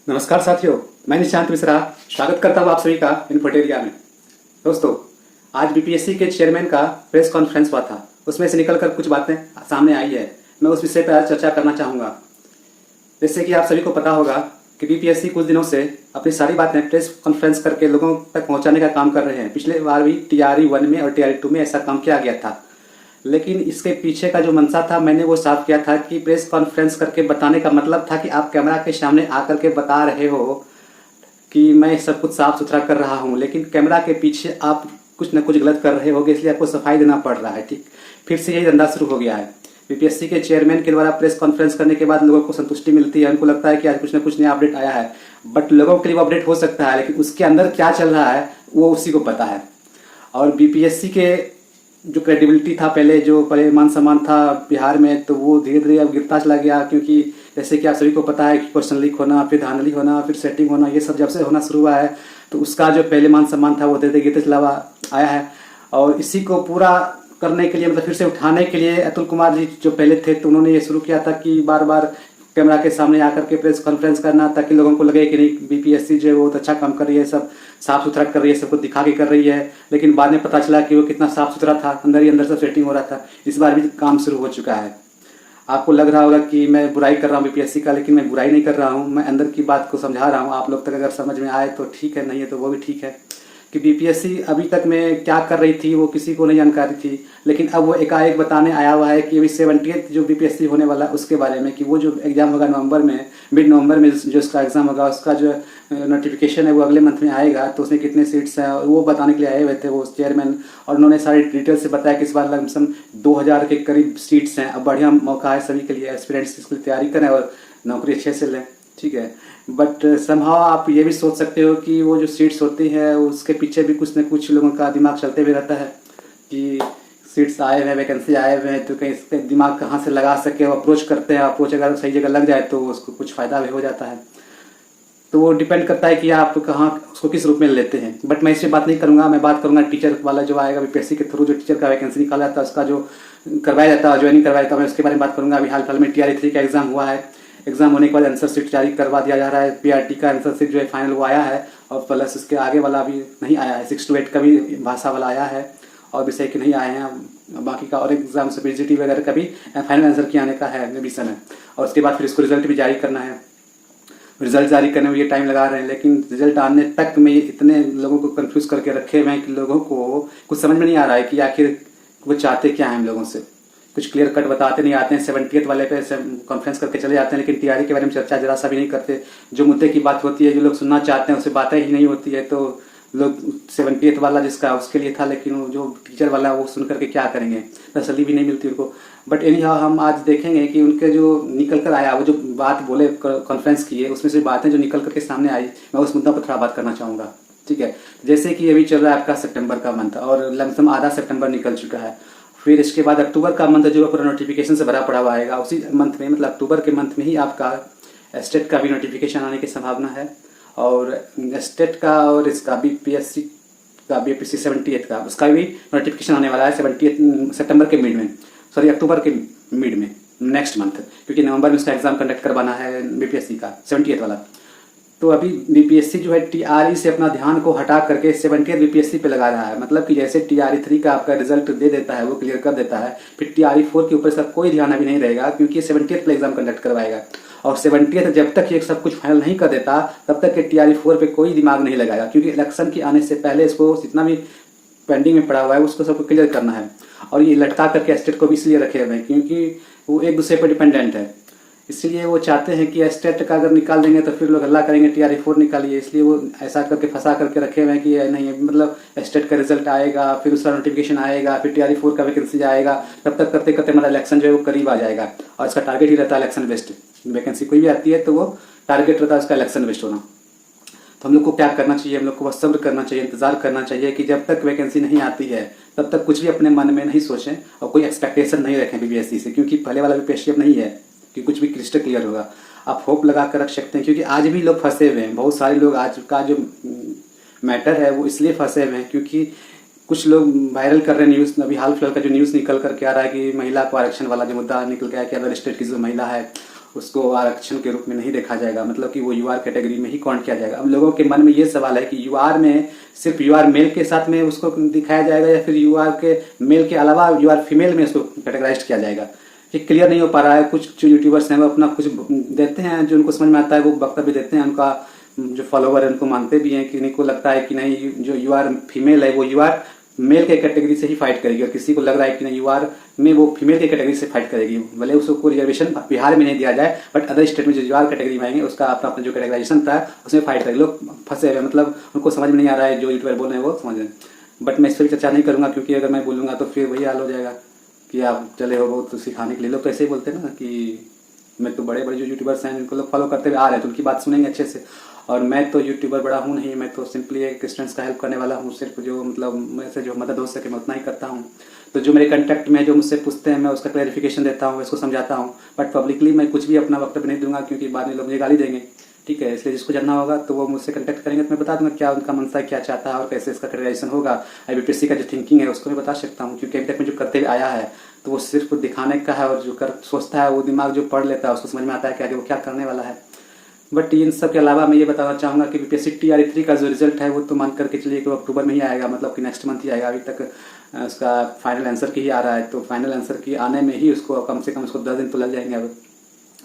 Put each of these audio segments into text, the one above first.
नमस्कार साथियों, मैं निशांत मिश्रा स्वागत करता हूँ आप सभी का इन्फोटेरिया में। दोस्तों, आज बीपीएससी के चेयरमैन का प्रेस कॉन्फ्रेंस हुआ था। उसमें से निकलकर कुछ बातें सामने आई है। मैं उस विषय पर आज चर्चा करना चाहूँगा। जैसे कि आप सभी को पता होगा कि बीपीएससी कुछ दिनों से अपनी सारी बातें प्रेस कॉन्फ्रेंस करके लोगों तक पहुँचाने का काम कर रहे हैं। पिछले बार भी टीआरई 1 में और टीआरई 2 में ऐसा काम किया गया था, लेकिन इसके पीछे का जो मंशा था मैंने वो साफ किया था कि प्रेस कॉन्फ्रेंस करके बताने का मतलब था कि आप कैमरा के सामने आकर के बता रहे हो कि मैं सब कुछ साफ सुथरा कर रहा हूँ, लेकिन कैमरा के पीछे आप कुछ न कुछ गलत कर रहे होगे, इसलिए आपको सफाई देना पड़ रहा है। ठीक, फिर से यही धंधा शुरू हो गया है। बीपीएससी के चेयरमैन के द्वारा प्रेस कॉन्फ्रेंस करने के बाद लोगों को संतुष्टि मिलती है, उनको लगता है कि आज कुछ न कुछ नया अपडेट आया है। बट लोगों के लिए वो अपडेट हो सकता है, लेकिन उसके अंदर क्या चल रहा है वो उसी को पता है। और बीपीएससी के जो क्रेडिबिलिटी था, पहले मान सम्मान था बिहार में, तो वो धीरे धीरे अब गिरता चला गया। क्योंकि जैसे कि आप सभी को पता है कि क्वेश्चन लीक होना, फिर धांधली होना, फिर सेटिंग होना, ये सब जब से होना शुरू हुआ है तो उसका जो पहले मान सम्मान था वो धीरे धीरे गिरते चला आया है। और इसी को पूरा करने के लिए, मतलब फिर से उठाने के लिए अतुल कुमार जी जो पहले थे तो उन्होंने ये शुरू किया था कि बार बार कैमरा के सामने आकर के प्रेस कॉन्फ्रेंस करना, ताकि लोगों को लगे कि नहीं बीपीएससी जो है वो बहुत अच्छा काम कर रही है, सब साफ सुथरा कर रही है, सबको दिखा के कर रही है। लेकिन बाद में पता चला कि वो कितना साफ सुथरा था, अंदर ही अंदर सब सेटिंग हो रहा था। इस बार भी काम शुरू हो चुका है। आपको लग रहा होगा कि मैं बुराई कर रहा हूँ बीपीएससी का, लेकिन मैं बुराई नहीं कर रहा हूँ, मैं अंदर की बात को समझा रहा हूँ। आप लोग तक अगर समझ में आए तो ठीक है, नहीं है तो वो भी ठीक है। कि बीपीएससी अभी तक में क्या कर रही थी वो किसी को नहीं जानकारी थी, लेकिन अब वो एकाएक बताने आया हुआ है कि अभी 70th जो बीपीएससी होने वाला है उसके बारे में, कि वो जो एग्ज़ाम होगा नवंबर में, मिड नवंबर में जो उसका एग्ज़ाम होगा, उसका जो नोटिफिकेशन है वो अगले मंथ में आएगा। तो उसमें कितने सीट्स हैं वो बताने के लिए आए हुए थे वो चेयरमैन, और उन्होंने सारी डिटेल से बताया कि इस बार लमसम 2000 के करीब सीट्स हैं। अब बढ़िया मौका है सभी के लिए, एस्पिरेंट्स इसके लिए तैयारी करें और नौकरी अच्छे से लें। ठीक है, बट समहाउ आप ये भी सोच सकते हो कि वो जो सीट्स होती है उसके पीछे भी कुछ न कुछ लोगों का दिमाग चलते हुए रहता है कि सीट्स आए हुए हैं, वैकेंसी आए हुए हैं, तो कहीं इसके दिमाग कहाँ से लगा सके, वो अप्रोच करते हैं। अप्रोच अगर सही जगह लग जाए तो उसको कुछ फ़ायदा भी हो जाता है। तो वो डिपेंड करता है कि आप कहाँ उसको किस रूप में लेते हैं। बट मैं इससे बात नहीं करूँगा, मैं बात करूँगा टीचर वाला जो आएगा बीपीएससी के थ्रू, जो टीचर का वैकेंसी निकाला जाता है, उसका जो करवाया जाता है, ज्वाइनिंग करवाया जाता है, मैं उसके बारे में बात करूँगा। अभी हाल फिलहाल में टीआरई 3 का एग्जाम हुआ है। एग्जाम होने के बाद आंसर शीट जारी करवा दिया जा रहा है। पीआरटी का आंसर शीट जो है फाइनल वो आया है, और प्लस उसके आगे वाला अभी नहीं आया है। 6 to 8 का भी भाषा वाला आया है, और विषय के नहीं आए हैं बाकी का। और एग्जाम से पीजीटी वगैरह का भी फाइनल आंसर के आने का है रिविजन है, और उसके बाद फिर इसको रिजल्ट भी जारी करना है। रिजल्ट जारी करने में ये टाइम लगा रहे हैं, लेकिन रिजल्ट आने तक में इतने लोगों को कंफ्यूज करके रखे हुए हैं कि लोगों को कुछ समझ में नहीं आ रहा है कि आखिर वो चाहते क्या हैं हम लोगों से। कुछ क्लियर कट बताते नहीं आते हैं। 70th वाले पे कॉन्फ्रेंस करके चले जाते हैं, लेकिन टीआरई के बारे में चर्चा जरा सा भी नहीं करते। जो मुद्दे की बात होती है, जो लोग सुनना चाहते हैं, उससे बातें ही नहीं होती है। तो लोग 70th वाला जिसका उसके लिए था, लेकिन वो जो टीचर वाला वो सुन करके क्या करेंगे, तसल्ली भी नहीं मिलती उनको। बट एनी हाउ हम आज देखेंगे कि उनके जो निकल कर आया, वो जो बात बोले कॉन्फ्रेंस की है, उसमें से बातें जो निकल करके सामने आई, मैं उस मुद्दा पर थोड़ा बात करना चाहूँगा। ठीक है, जैसे कि अभी चल रहा है आपका सितंबर का मंथ, और लमसम आधा सितंबर निकल चुका है। फिर इसके बाद अक्टूबर का मंथ जो पूरा नोटिफिकेशन से भरा पड़ा हुआ आएगा। उसी मंथ में, मतलब अक्टूबर के मंथ में ही आपका स्टेट का भी नोटिफिकेशन आने की संभावना है। और स्टेट का और इसका बीपीएससी का, बीपीएससी 70th का, उसका भी नोटिफिकेशन आने वाला है 70th सितंबर के मिड में, सॉरी अक्टूबर के मिड में, नेक्स्ट मंथ, क्योंकि नवंबर में उसका एग्जाम कंडक्ट करवाना है बीपीएससी का 70th वाला। तो अभी बीपीएससी जो है टीआरई से अपना ध्यान को हटा करके 70th बीपीएससी पे लगा रहा है। मतलब कि जैसे टीआरई 3 का आपका रिजल्ट दे देता है, वो क्लियर कर देता है, फिर टीआरई 4 के ऊपर इसका कोई ध्यान अभी नहीं रहेगा, क्योंकि 70th पे एग्जाम कंडक्ट करवाएगा। और 70th जब तक ये सब कुछ फाइनल नहीं कर देता तब तक टीआरई 4 पे कोई दिमाग नहीं लगाएगा, क्योंकि इलेक्शन के आने से पहले इसको जितना भी पेंडिंग में पड़ा हुआ है उसको सबको क्लियर करना है। और ये लटका करके स्टेट को भी इसलिए रखे हुए हैं क्योंकि वो एक दूसरे पर डिपेंडेंट है। इसलिए वो चाहते हैं कि स्टेट का अगर निकाल देंगे तो फिर लोग हल्ला करेंगे टीआरई 4 निकालिए, इसलिए वो ऐसा करके फंसा करके रखे हुए हैं कि नहीं, मतलब स्टेट का रिजल्ट आएगा, फिर उसका नोटिफिकेशन आएगा, फिर टीआरई 4 का वैकेंसी आएगा, तब तक करते करते हमारा इलेक्शन जो है वो करीब आ जाएगा। और इसका टारगेट ही रहता है इलेक्शन बेस्ड। वैकेंसी कोई भी आती है तो वो टारगेट रहता है उसका इलेक्शन बेस्ड होना। तो हम लोग को क्या करना चाहिए, हम लोग को बस सब्र करना चाहिए, इंतजार करना चाहिए कि जब तक वैकेंसी नहीं आती है तब तक कुछ भी अपने मन में नहीं सोचें और कोई एक्सपेक्टेशन नहीं रखें बीपीएससी से, क्योंकि पहले वाला बीपीएससी अब नहीं है कि कुछ भी क्रिस्टल क्लियर होगा। आप होप लगा कर रख सकते हैं, क्योंकि आज भी लोग फंसे हुए हैं। बहुत सारे लोग आज का जो मैटर है वो इसलिए फंसे हुए हैं क्योंकि कुछ लोग वायरल कर रहे हैं न्यूज़। अभी हाल फिलहाल का जो न्यूज़ निकल करके आ रहा है कि महिला को आरक्षण वाला जो मुद्दा निकल गया कि अदर स्टेट की जो महिला है उसको आरक्षण के रूप में नहीं देखा जाएगा, मतलब कि वो यूआर कैटेगरी में ही काउंट किया जाएगा। अब लोगों के मन में ये सवाल है कि यूआर में सिर्फ यूआर मेल के साथ में उसको दिखाया जाएगा या फिर यूआर के मेल के अलावा यूआर फीमेल में उसको कैटेगराइज किया जाएगा। ये क्लियर नहीं हो पा रहा है। कुछ जो यूट्यूबर्स हैं वो अपना कुछ देते हैं जो उनको समझ में आता है, वो वक्तव्य देते हैं, उनका जो फॉलोवर है उनको मानते भी हैं कि इनको लगता है कि नहीं जो यूआर फीमेल है वो यूआर मेल के कैटेगरी से ही फाइट करेगी, और किसी को लग रहा है कि नहीं यूआर में वो फीमेल के कैटेगरी से फाइट करेगी। भले उसको रिजर्वेशन बिहार में नहीं दिया जाए बट अदर स्टेट में जो यूआर कैटेगरी में आएंगे उसका अपना अपना जो कैटेगराइजेशन था उसमें फाइट करेंगे। लोग फंसे हुए, मतलब उनको समझ में नहीं आ रहा है, जो यूट्यूबर बोल रहे हैं वो समझ रहे हैं। बट मैं इस पर चर्चा नहीं करूंगा क्योंकि अगर मैं बोलूंगा तो फिर वही हाल हो जाएगा कि आप चले हो बहुत सिखाने के लिए। लोग तो ऐसे ही बोलते हैं ना कि मैं तो बड़े बड़े जो यूट्यूबर्स हैं जिनको लोग फॉलो करते हुए आ रहे हैं तो उनकी बात सुनेंगे अच्छे से, और मैं तो यूट्यूबर बड़ा हूँ नहीं, मैं तो सिंपली एक स्टूडेंट्स का हेल्प करने वाला हूँ। सिर्फ जो मतलब मेरे से जो मदद हो सके मैं उतना ही करता हूँ। तो जो मेरे कंटेक्ट में जो मुझसे पूछते हैं मैं उसका क्लैरिफिकेशन देता हूँ, उसको समझाता हूँ, बट पब्लिकली मैं कुछ भी अपना वक्तव्य नहीं दूंगा क्योंकि बाद में लोग मुझे गाली देंगे। ठीक है, इसलिए जिसको जानना होगा तो वो मुझसे कंटेक्ट करेंगे तो मैं बता दूंगा क्या उनका मनसा क्या चाहता है और कैसे इसका कैटेगराइजेशन होगा। IBPSC का जो थिंकिंग है उसको मैं बता सकता हूँ क्योंकि अभी तक में जो करते हुए आया है तो वो सिर्फ दिखाने का है, और जो कर सोचता है वो दिमाग जो पढ़ लेता है उसको समझ में आता है कि आगे वो क्या करने वाला है। बट इन सब के अलावा मैं ये बताना चाहूँगा कि BPSC TRE3 का जो रिजल्ट है वो तो मान करके चलिए कि वो अक्टूबर में ही आएगा, मतलब कि नेक्स्ट मंथ ही आएगा। अभी तक उसका फाइनल आंसर की ही आ रहा है, तो फाइनल आंसर की आने में ही उसको कम से कम उसको 10 दिन तो लग जाएंगे। अब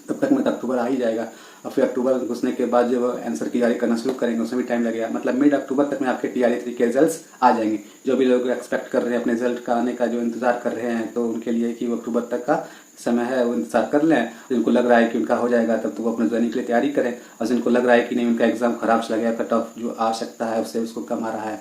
तब तक मतलब अक्टूबर आ ही जाएगा, और फिर अक्टूबर घुसने के बाद जब आंसर की तैयारी करना शुरू करेंगे उसमें भी टाइम लगेगा। मतलब मिड अक्टूबर तक में आपके TRE3 के रिजल्ट्स आ जाएंगे। जो भी लोग एक्सपेक्ट कर रहे हैं अपने रिजल्ट का आने का, जो इंतजार कर रहे हैं, तो उनके लिए कि वो अक्टूबर तक का समय है वो इंतजार कर लें। जिनको लग रहा है कि उनका हो जाएगा तब तो वो अपने ज्वाइनिंग के लिए तैयारी करें, और जिनको लग रहा है कि नहीं उनका एग्जाम खराब चला गया, कट ऑफ जो आ सकता है उससे उसको कम आ रहा है,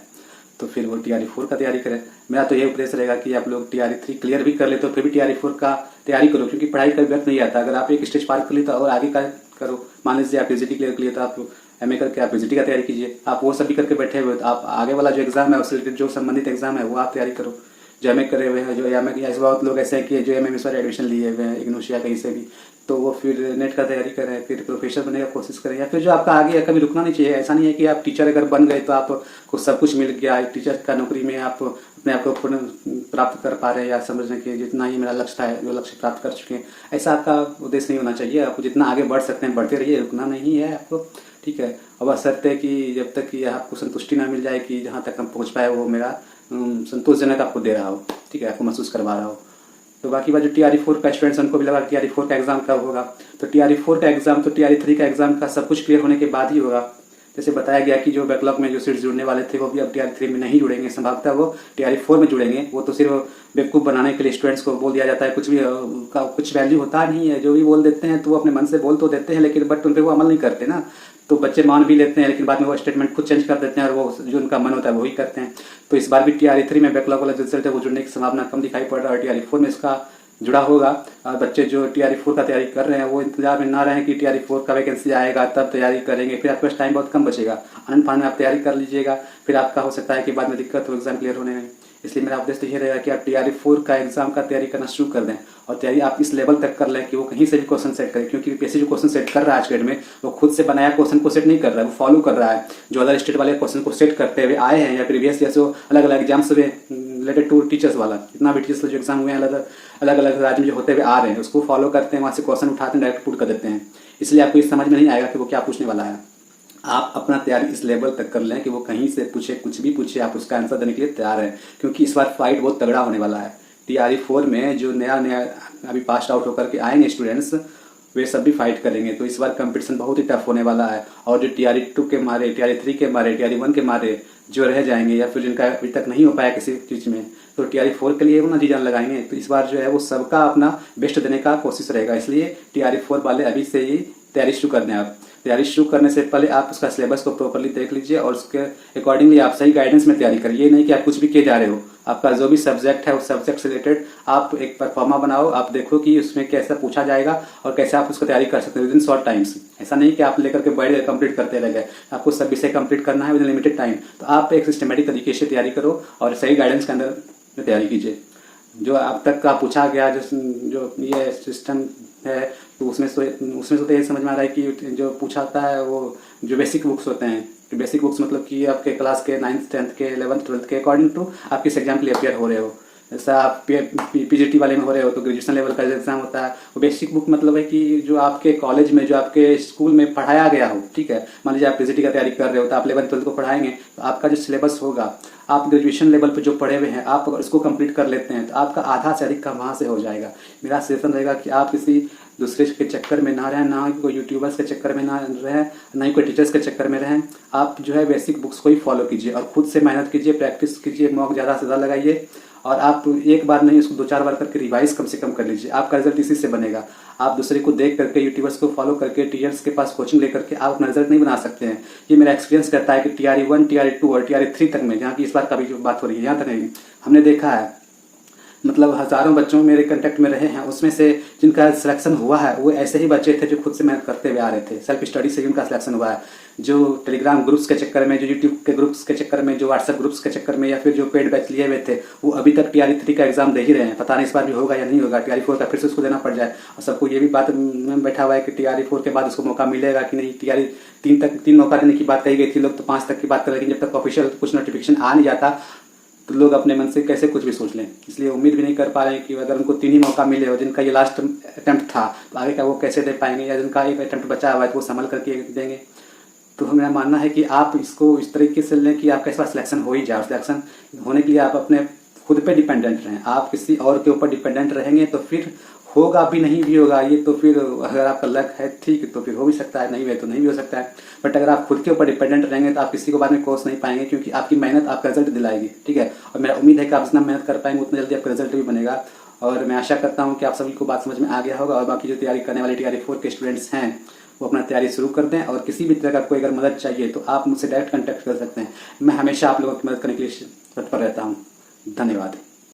तो फिर वो TRE4 का तैयारी करें। मेरा तो ये उपदेश रहेगा कि आप लोग TRE3 क्लियर भी कर ले तो फिर भी TRE4 का तैयारी करो, क्योंकि पढ़ाई का व्यर्थ नहीं आता। अगर आप एक स्टेज पार कर ली तो और आगे का करो। मान लीजिए आप PGT क्लियर कर लिए तो आप MA करके आप PGT का तैयारी कीजिए। आप वो सब भी करके बैठे हुए तो आप आगे वाला जो एग्जाम है उससे रिलेटेड जो संबंधित एग्जाम है वो आप तैयारी करो। जो MA करे हुए हैं, जो MA या बहुत लोग ऐसे हैं कि जो MA में सारे एडमिशन लिए हुए हैं इग्नोशिया कहीं से भी, तो वो फिर नेट का तैयारी करें, फिर प्रोफेसर बनने का कोशिश करें, या फिर जो आपका आगे कभी रुकना नहीं चाहिए। ऐसा नहीं है कि आप टीचर अगर बन गए तो आपको सब कुछ मिल गया, टीचर का नौकरी में आप अपने आप को पूर्ण प्राप्त कर पा रहे हैं या समझ रहे कि जितना ही मेरा लक्ष्य था जो लक्ष्य प्राप्त कर चुके हैं। ऐसा आपका उद्देश्य नहीं होना चाहिए। आपको जितना आगे बढ़ सकते हैं बढ़ते रहिए, रुकना नहीं है आपको। ठीक है, और बशर्ते कि जब तक कि आपको संतुष्टि ना मिल जाए कि जहाँ तक हम पहुँच पाए वो मेरा संतोषजनक आपको दे रहा हो, ठीक है, आपको महसूस करवा रहा हो। तो बाकी बात जो TRE4 का स्टूडेंट्स उनको भी लगा TRE4 का एग्जाम कब होगा, तो TRE4 का एग्जाम तो TRE3 का एग्जाम का सब कुछ क्लियर होने के बाद ही होगा। जैसे बताया गया कि जो बैकलॉग में जो सीट्स जुड़ने वाले थे वो भी अब TRE3 में नहीं जुड़ेंगे, संभवतः वो TRE4 में जुड़ेंगे। वो तो सिर्फ बेवकूफ़ बनाने के लिए स्टूडेंट्स को बोल दिया जाता है, कुछ भी का कुछ वैल्यू होता नहीं है। जो भी बोल देते हैं तो वो अपने मन से बोल तो देते हैं लेकिन बट उन पर वो अमल नहीं करते ना, तो बच्चे मान भी लेते हैं लेकिन बाद में वो स्टेटमेंट खुद चेंज कर देते हैं और वो जो उनका मन होता है वही करते हैं। तो इस बार भी TRE3 में बैकलॉग वाला जो रिजल्ट है वो जुड़ने की संभावना कम दिखाई पड़ रहा है, और TRE4 में इसका जुड़ा होगा। और बच्चे जो TRE4 का तैयारी कर रहे हैं वो इंतजार में ना रहें कि TRE4 का वैकेंसी आएगा तब तैयारी करेंगे, फिर आपके पास टाइम बहुत कम बचेगा। आनंद फान में आप तैयारी कर लीजिएगा, फिर आपका हो सकता है कि बाद में दिक्कत हो एग्जाम क्लियर होने में। इसलिए मेरा उद्देश्य तो ये रहेगा कि आप TRE4 का एग्जाम का तैयारी करना शुरू कर दें, और तैयारी आप इस लेवल तक कर लें कि वो कहीं से भी क्वेश्चन सेट करें, क्योंकि BPSC जो क्वेश्चन सेट कर रहा है आज के डेट में वो खुद से बनाया क्वेश्चन को सेट नहीं कर रहा है, वो फॉलो कर रहा है जो अदर स्टेट वाले क्वेश्चन को सेट करते हुए आए हैं या प्रीवियस जैसे अलग अलग एग्जाम्स हुए रिलेटेड टू टीचर्स वाला, जितना भी टीचर्स जो एग्जाम हुए हैं अलग अलग राज्य में जो होते हुए आ रहे हैं उसको फॉलो करते हैं, वहाँ से क्वेश्चन उठाते हैं डायरेक्ट पुट कर देते हैं। इसलिए आपको इस समझ में नहीं आएगा कि वो क्या पूछने वाला है। आप अपना तैयारी इस लेवल तक कर लें कि वो कहीं से पूछे, कुछ भी पूछे, आप उसका आंसर देने के लिए तैयार हैं, क्योंकि इस बार फाइट बहुत तगड़ा होने वाला है। TRE4 में जो नया अभी पास आउट होकर के आएंगे स्टूडेंट्स वे सब भी फाइट करेंगे, तो इस बार कंपटीशन बहुत ही टफ होने वाला है। और जो TRE2 के मारे, TRE3 के मारे, TRE1 के मारे जो रह जाएंगे या फिर जिनका अभी तक नहीं हो पाया किसी चीज़ में, तो TRE4 के लिए वो ना जी जान लगाएंगे। तो इस बार जो है वो सबका अपना बेस्ट देने का कोशिश रहेगा। इसलिए TRE4 वाले अभी से ही तैयारी शुरू कर दें। आप तैयारी शुरू करने से पहले आप उसका सिलेबस को प्रॉपर्ली देख लीजिए और उसके अकॉर्डिंगली आप सही गाइडेंस में तैयारी करिए। ये नहीं कि आप कुछ भी किए जा रहे हो, आपका जो भी सब्जेक्ट है उस सब्जेक्ट से रिलेटेड आप एक परफॉर्मा बनाओ, आप देखो कि उसमें कैसा पूछा जाएगा और कैसे आप उसको तैयारी कर सकते हो विद इन शॉर्ट टाइम्स। ऐसा नहीं कि आप लेकर के बैठ कंप्लीट करते रह गए, आपको सब विषय कंप्लीट करना है विद इन लिमिटेड टाइम। तो आप एक सिस्टमेटिक तरीके से तैयारी करो और सही गाइडेंस के अंदर तैयारी कीजिए। जो अब तक का पूछा गया जो ये सिस्टम है तो उसमें तो ये समझ में आ रहा है कि जो पूछाता है वो जो बेसिक बुक्स होते हैं, बेसिक बुक्स मतलब कि आपके क्लास के 9th 10th के 11th 12th के अकॉर्डिंग टू आप किस एग्जाम के लिए अपेयर हो रहे हो, जैसा आप पीजीटी वाले में हो रहे हो तो ग्रेजुएशन लेवल का एग्जाम होता है। वो बेसिक बुक मतलब है कि जो आपके कॉलेज में, जो आपके स्कूल में पढ़ाया गया हो, ठीक है। मान लीजिए आप पीजीटी का तैयारी कर रहे हो तो आप 11th 12th को पढ़ाएंगे, तो आपका जो सिलेबस होगा, आप ग्रेजुएशन लेवल पर जो पढ़े हुए हैं, आप अगर उसको कंप्लीट कर लेते हैं तो आपका आधा से अधिक काम वहाँ से हो जाएगा। मेरा सजेशन रहेगा कि आप किसी दूसरे के चक्कर में ना रहें, ना कोई यूट्यूबर्स के चक्कर में ना रहें, ना ही कोई टीचर्स के चक्कर में रहें। आप जो है बेसिक बुक्स को ही फॉलो कीजिए और खुद से मेहनत कीजिए, प्रैक्टिस कीजिए, मॉक ज़्यादा से ज़्यादा लगाइए और आप एक बार नहीं उसको 2-4 बार करके रिवाइज कम से कम कर लीजिए। आपका रिजल्ट इसी से बनेगा। आप दूसरे को देख करके, यूट्यूबर्स को फॉलो करके, टीचर्स के पास कोचिंग लेकर के आप अपना रिजल्ट नहीं बना सकते हैं। ये मेरा एक्सपीरियंस कहता है कि TRE 1, TRE 2 और TRE 3 तक में, जहाँ की इस बार का भी जो बात हो रही है यहाँ तक नहीं, हमने देखा है, मतलब हज़ारों बच्चों मेरे कंटेक्ट में रहे हैं, उसमें से जिनका सिलेक्शन हुआ है वो ऐसे ही बच्चे थे जो खुद से मेहनत करते हुए आ रहे थे। सेल्फ स्टडी से ही उनका सिलेक्शन हुआ है। जो टेलीग्राम ग्रुप्स के चक्कर में, जो यूट्यूब के ग्रुप्स के चक्कर में, जो व्हाट्सएप ग्रुप्स के चक्कर में, या फिर जो पेड बैच लिए हुए थे, वो अभी तक TRE 3 का एग्जाम दे ही रहे हैं। पता नहीं इस बार भी होगा या नहीं होगा, TRE 4 का फिर से उसको देना पड़ जाए। और सबको ये भी बात में बैठा हुआ है कि TRE 4 के बाद उसको मौका मिलेगा कि नहीं। TRE 3 तक 3 मौका देने की बात कही गई थी, लोग तो 5 तक की बात कर रहे हैं। लेकिन जब तक ऑफिशियल कुछ नोटिफिकेशन आ नहीं जाता तो लोग अपने मन से कैसे कुछ भी सोच लें। इसलिए उम्मीद भी नहीं कर पा रहे हैं कि अगर उनको 3 ही मौका मिले और जिनका ये लास्ट अटेम्प्ट था तो आगे का वो कैसे दे पाएंगे, या जिनका एक अटेम्प्ट बचा हुआ है तो वो संभल करके देंगे। तो मेरा मानना है कि आप इसको इस तरीके से लें कि आपका इस बार सिलेक्शन हो ही जाए। सिलेक्शन होने के लिए आप अपने खुद पे डिपेंडेंट रहें। आप किसी और के ऊपर डिपेंडेंट रहेंगे तो फिर होगा भी, नहीं भी होगा। ये तो फिर अगर आपका लक है ठीक तो फिर हो भी सकता है, नहीं है तो नहीं भी हो सकता है। बट अगर आप खुद के ऊपर डिपेंडेंट रहेंगे तो आप किसी को बाद में कोस नहीं पाएंगे, क्योंकि आपकी मेहनत आपका रिजल्ट दिलाएगी, ठीक है। और मेरा उम्मीद है कि आप जितना मेहनत कर पाएंगे उतना जल्दी आपका रिजल्ट भी बनेगा। और मैं आशा करता हूँ कि आप सभी को बात समझ में आ गया होगा। और बाकी जो तैयारी करने वाले TRE 4 के स्टूडेंट्स हैं वो अपना तैयारी शुरू कर दें। और किसी भी तरह का कोई अगर मदद चाहिए तो आप मुझसे डायरेक्ट कॉन्टैक्ट कर सकते हैं। मैं हमेशा आप लोगों की मदद करने के लिए तत्पर रहता हूँ। धन्यवाद।